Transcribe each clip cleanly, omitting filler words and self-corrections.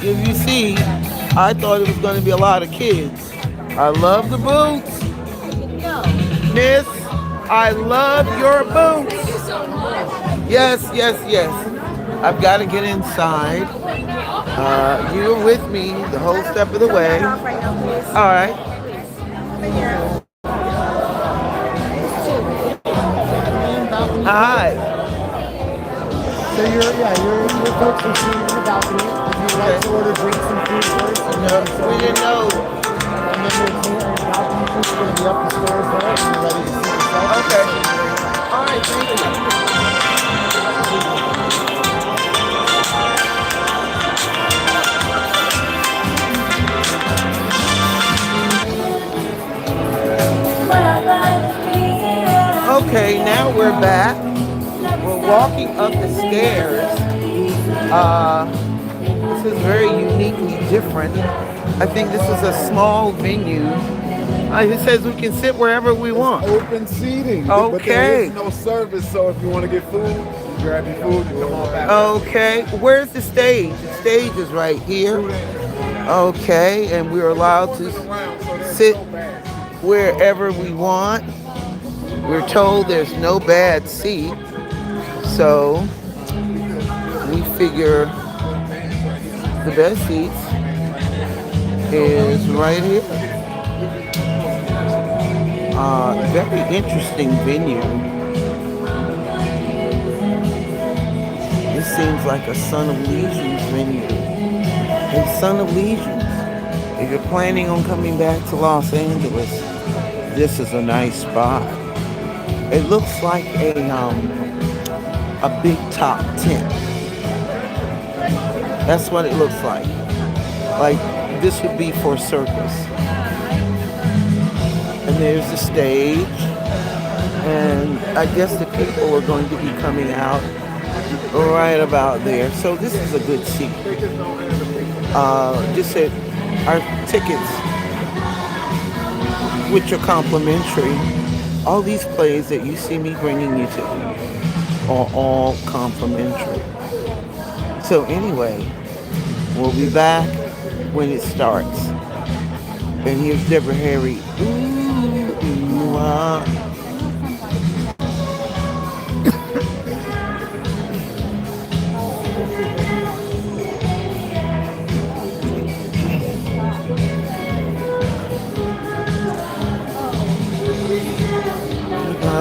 If you see, I thought it was going to be a lot of kids. I love the boots. Miss, I love your boots. Yes, yes, yes. I've got to get inside. You were with me the whole step of the way. All right. Hi. So your folks are seated in the balcony. If you'd like Okay. to order drinks and food first, and No, then so we didn't know. and then your balcony food's going to be up the stairs there, and you're ready to seat yourself. You can Okay. sit here. All right. Thank you. Okay. Now we're back. We're walking up the stairs. Uh, this is very uniquely different. I think this is a small venue. It says we can sit wherever we want. Open seating, but there Okay. is no service. So if you want to get food, you grab your food, you come on back. Okay. Where's the stage? The stage is right here. Okay. And we're allowed to sit wherever we want. We're told there's no bad seat. So we figure the best seats is right here. Very interesting venue. This seems like a Son of Legions venue. A Son of Legions. If you're planning on coming back to Los Angeles, this is a nice spot. It looks like a big top tent. That's what it looks like. Like this would be for a circus. And there's the stage. And I guess the people are going to be coming out right about there. So this is a good seat. Just said our tickets, which are complimentary. All these plays that you see me bringing you to are all complimentary. So anyway, we'll be back when it starts. And here's Deborah Harry. Ooh, ooh, ah.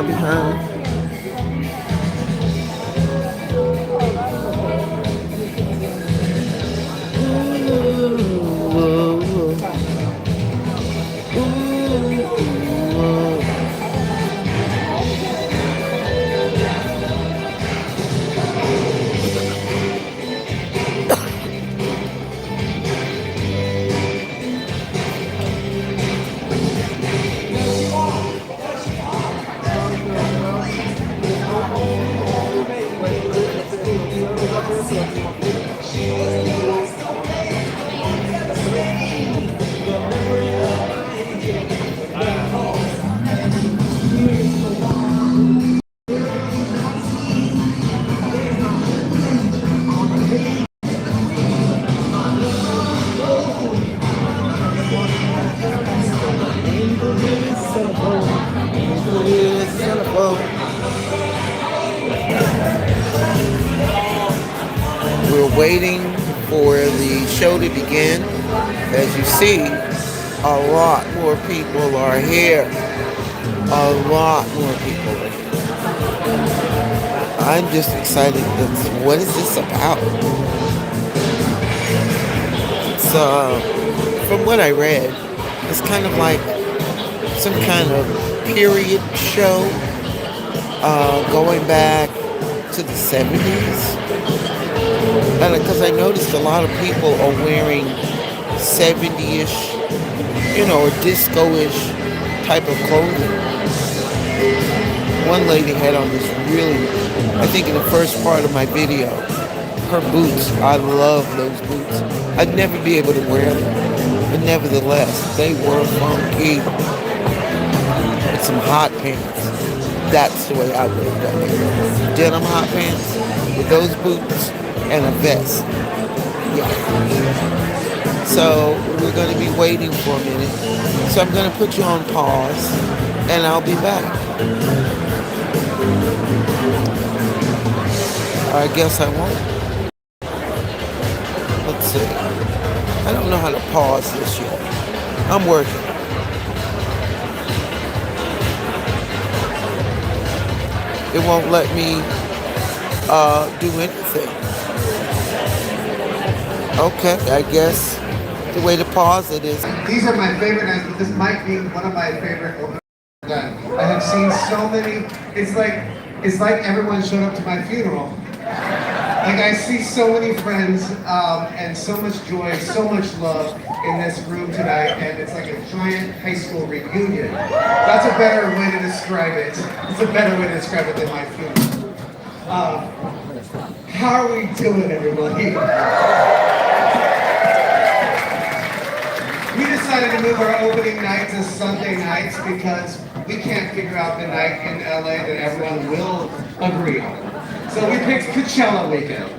Behind. We're waiting for the show to begin. As you see, a lot more people are here. A lot more people are here. I'm just excited. What is this about? It's, from what I read, it's kind of like some kind of period show going back to the 70s. And because I noticed a lot of people are wearing 70-ish, or disco-ish type of clothing. One lady had on this really, I think in the first part of my video, her boots. I love those boots. I'd never be able to wear them. But nevertheless, they were funky. With some hot pants. That's the way I would have done it. Denim hot pants with those boots and a vest. Yeah. So we're going to be waiting for a minute. So I'm going to put you on pause and I'll be back. I guess I won't. Let's see. I don't know how to pause this yet. I'm working. It won't let me do anything. Okay, I guess the way to pause it is. These are my favorite nights, but this might be one of my favorite openings I've done. I have seen so many. It's like everyone showed up to my funeral. Like I see so many friends and so much joy, so much love in this room tonight, and it's like a giant high school reunion. That's a better way to describe it. It's a better way to describe it than my funeral. How are we doing, everybody? We decided to move our opening night to Sunday nights because we can't figure out the night in LA that everyone will agree on. So we picked Coachella weekend.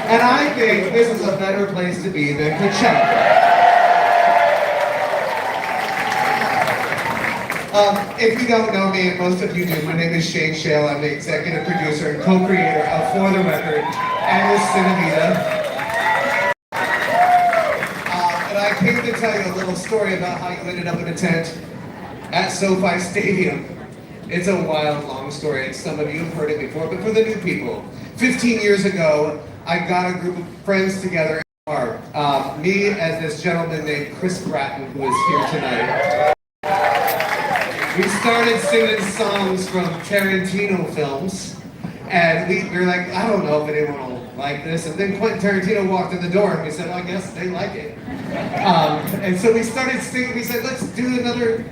And I think this is a better place to be than Coachella. If you don't know me, and most of you do, my name is Shane Shale. I'm the executive producer and co-creator of For the Record and the Cinemita. And I came to tell you a little story about how you ended up in a tent at SoFi Stadium. It's a wild, long story, and some of you have heard it before, but for the new people, 15 years ago, I got a group of friends together in a bar. Me as this gentleman named Chris Bratton, who is here tonight. We started singing songs from Tarantino films, and we were like, I don't know if anyone will like this. And then Quentin Tarantino walked in the door, and we said, well, I guess they like it. And so we started singing. We said, let's do another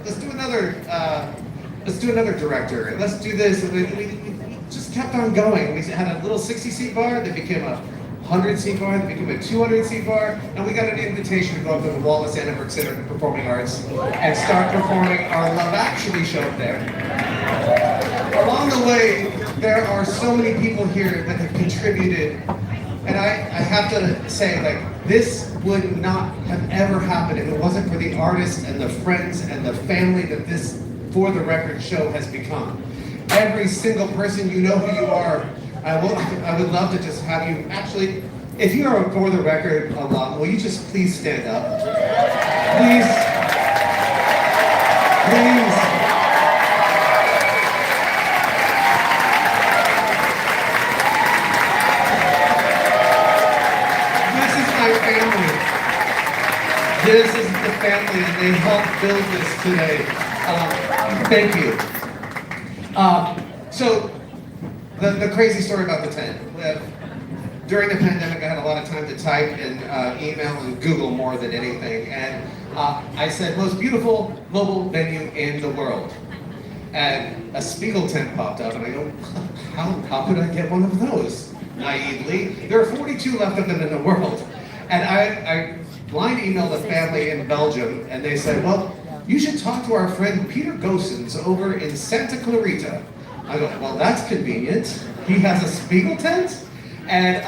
director, and let's do this. And we just kept on going. We had a little 60-seat bar that became a 100-seat bar, that became a 200-seat bar, and we got an invitation to go up to the Wallace Annenberg Center for Performing Arts and start performing our Love Actually show there. Along the way, there are so many people here that have contributed, and I have to say, like, this would not have ever happened if it wasn't for the artists and the friends and the family that this For the Record show has become. Every single person, you know who you are. I would love to just have you, actually, if you are a For the Record alum, will you just please stand up? Please. Please. This is my family. This is the family, and they helped build this today. Thank you. So, the crazy story about the tent. During the pandemic, I had a lot of time to type and email and Google more than anything. And I said, most beautiful mobile venue in the world. And a Spiegel tent popped up, and I go, how could I get one of those? Naively. There are 42 left of them in the world. And I blind emailed a family in Belgium, and they said, well, you should talk to our friend Peter Gosens over in Santa Clarita. I go, well, that's convenient. He has a Spiegel tent? And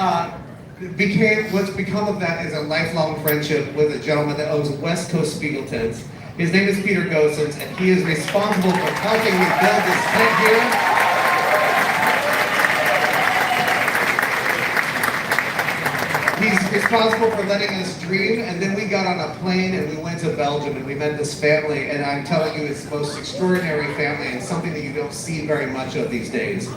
what's become of that is a lifelong friendship with a gentleman that owns West Coast Spiegel tents. His name is Peter Gosens, and he is responsible for helping me build this tent here. He's responsible for letting us dream, and then we got on a plane and we went to Belgium and we met this family, and I'm telling you, it's the most extraordinary family and something that you don't see very much of these days.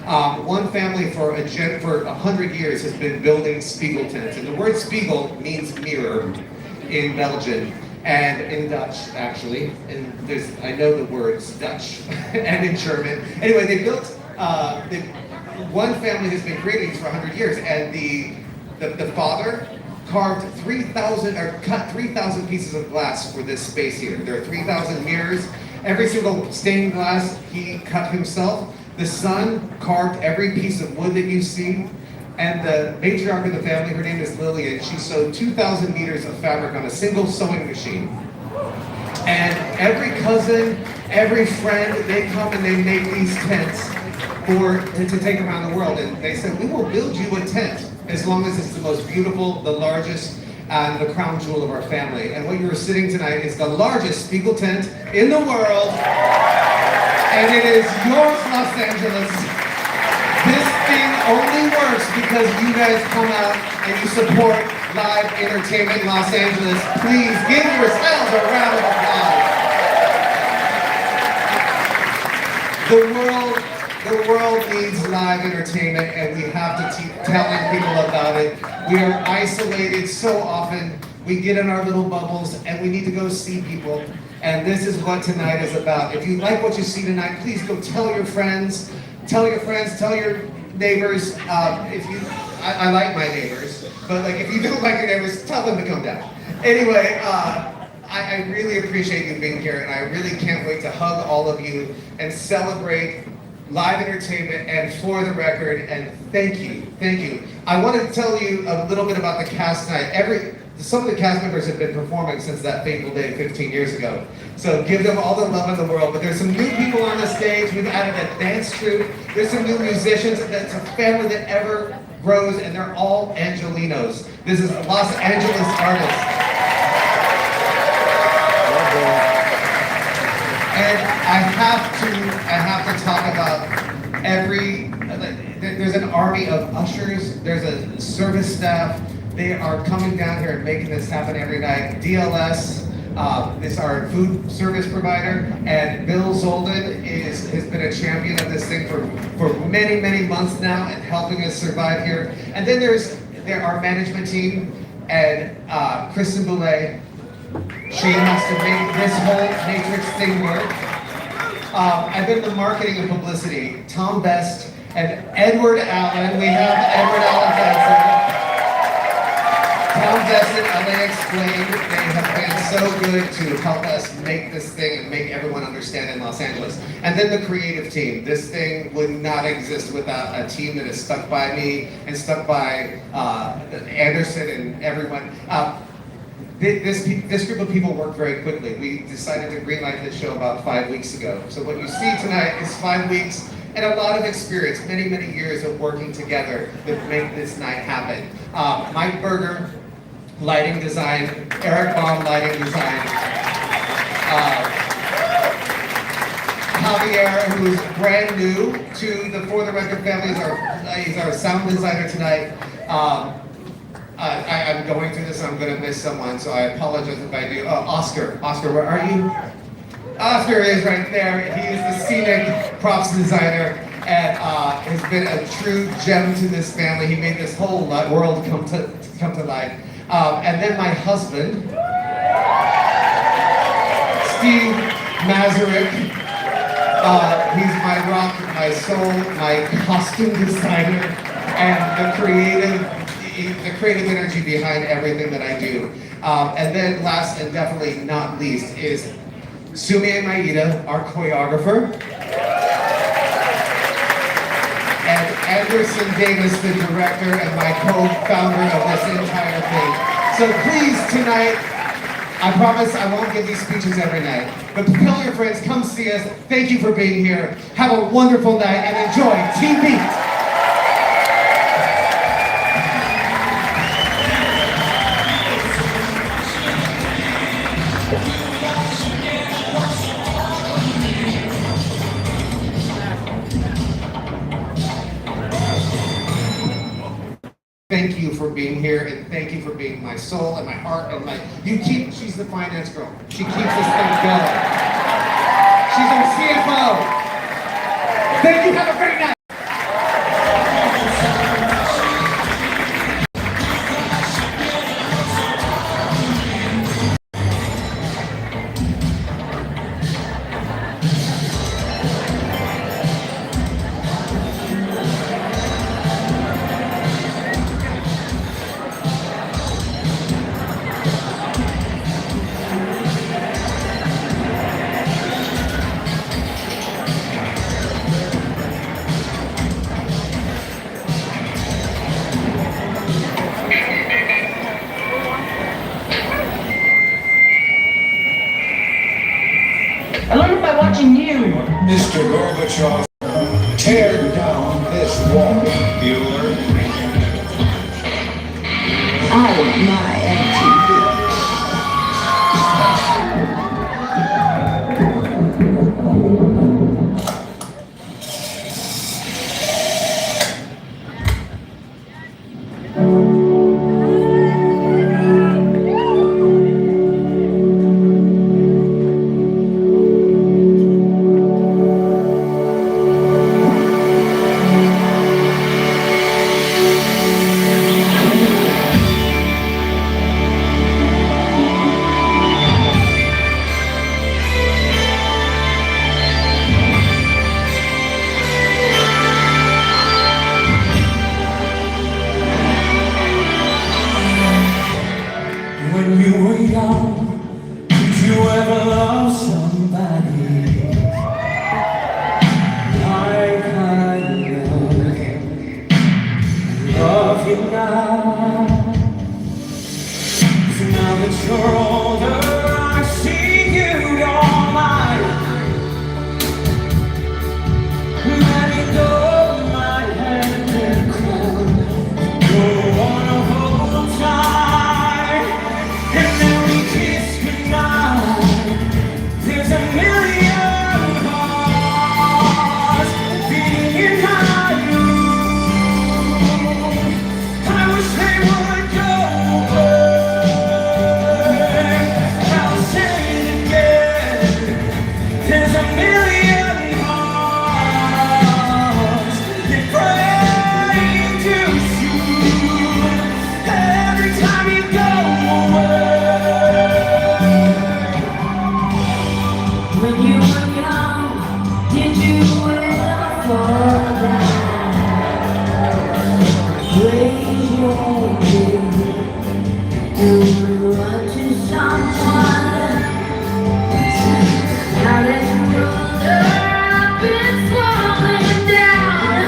One family for 100 years has been building Spiegel tents, and the word Spiegel means mirror in Belgian and in Dutch, actually. And I know the words Dutch and in German. Anyway, they built. One family has been creating these for 100 years, and the father carved 3,000 or cut 3,000 pieces of glass for this space here. There are 3,000 mirrors. Every single stained glass he cut himself. The son carved every piece of wood that you see. And the matriarch of the family, her name is Lillian, she sewed 2,000 meters of fabric on a single sewing machine. And every cousin, every friend, they come and they make these tents to take around the world. And they said, we will build you a tent as long as it's the most beautiful, the largest, and the crown jewel of our family. And what you are sitting tonight is the largest Spiegel tent in the world, and it is yours, Los Angeles. This thing only works because you guys come out and you support live entertainment in Los Angeles. Please give yourselves a round of applause. The world needs live entertainment, and we have to keep telling people about it. We are isolated so often. We get in our little bubbles, and we need to go see people. And this is what tonight is about. If you like what you see tonight, please go tell your friends, tell your neighbors. I like my neighbors, but like if you don't like your neighbors, tell them to come down. Anyway, I really appreciate you being here, and I really can't wait to hug all of you and celebrate live entertainment. And for the record, and thank you. I want to tell you a little bit about the cast tonight. Some of the cast members have been performing since that fateful day 15 years ago. So give them all the love in the world. But there's some new people on the stage. We've added a dance troupe. There's some new musicians. It's a family that ever grows, and they're all Angelinos. This is Los Angeles artists. And I have to talk about there's an army of ushers, there's a service staff. They are coming down here and making this happen every night. DLS is our food service provider, and Bill Zolden has been a champion of this thing for many, many months now and helping us survive here. And then there's our management team, and Kristen Boulay. She has to make this whole Matrix thing work. I've been in the marketing and publicity. Tom Best and Edward Allen. We have Edward Allen Benson. Tom Best and LA Explained. They have been so good to help us make this thing and make everyone understand in Los Angeles. And then the creative team. This thing would not exist without a team that is stuck by me and stuck by Anderson and everyone. This group of people worked very quickly. We decided to greenlight this show about 5 weeks ago. So what you see tonight is 5 weeks and a lot of experience, many, many years of working together to make this night happen. Mike Berger, lighting design. Eric Baum, lighting design. Javier, who is brand new to the For the Record family, he's our sound designer tonight. I'm going through this, I'm going to miss someone, so I apologize if I do. Oscar, where are you? Oscar is right there. He is the scenic props designer and has been a true gem to this family. He made this whole world come to life. And then my husband, Steve Mazurek. He's my rock, my soul, my costume designer, and the creative energy behind everything that I do. And then last and definitely not least is Sumi Maeda, our choreographer. And Anderson Davis, the director and my co-founder of this entire thing. So please, tonight, I promise I won't give these speeches every night, but tell your friends, come see us. Thank you for being here. Have a wonderful night and enjoy TV. Thank you for being here, and thank you for being my soul and my heart and she's the finance girl. She keeps this thing going. She's our CFO. Thank you, have a great night. I learned by watching you. Mr. Gorbachev, tear down this wall. Bueller. I my MTV. When you were young, did you ever love somebody like I love you now? So now that you're older, I see you all mine. Letting go of my hand and crown. Don't wanna hold tight. And then we kiss goodnight. There's a million hearts beating in my room. I wish they would go away. I'll say it again. There's a million hearts that break too soon. Every time you go away. When you were young, did you ever fall down? Raise your head and run to someone. Now that you're older, I've been falling down.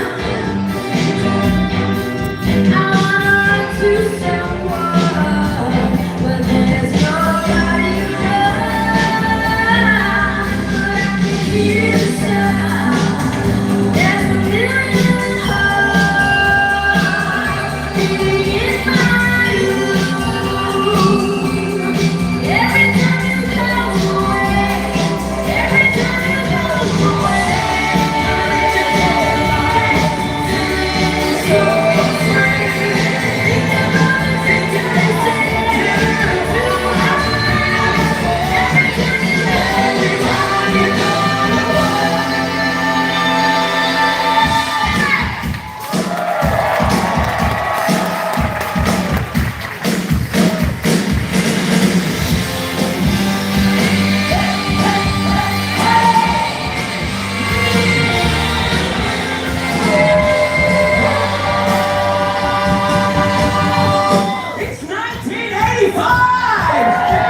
I wanna run to someone, but there's nobody around. But I can hear the sound. There's a million hearts beating in my room. Every time you go away, every time you go away, so afraid. Think about the things that they say to you. Every time you go It's 1985!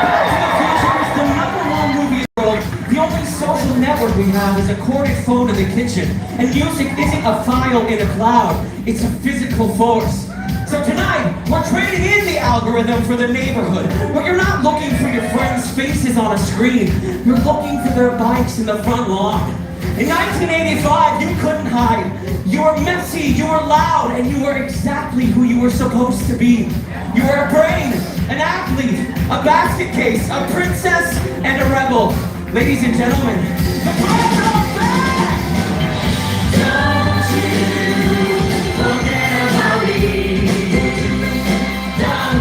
Back to the Future is the #1 movie in the world. The only social network we have is a corded phone in the kitchen. And music isn't a file in a cloud, it's a physical force. So tonight, we're trading in the algorithm for the neighborhood, where you're not looking for your friends' faces on a screen, you're looking for their bikes in the front lawn. In 1985, you couldn't hide. You were messy, you were loud, and you were exactly who you were supposed to be. You were a brain, an athlete, a basket case, a princess, and a rebel. Ladies and gentlemen, the Pirates are back! Don't you forget about me. Don't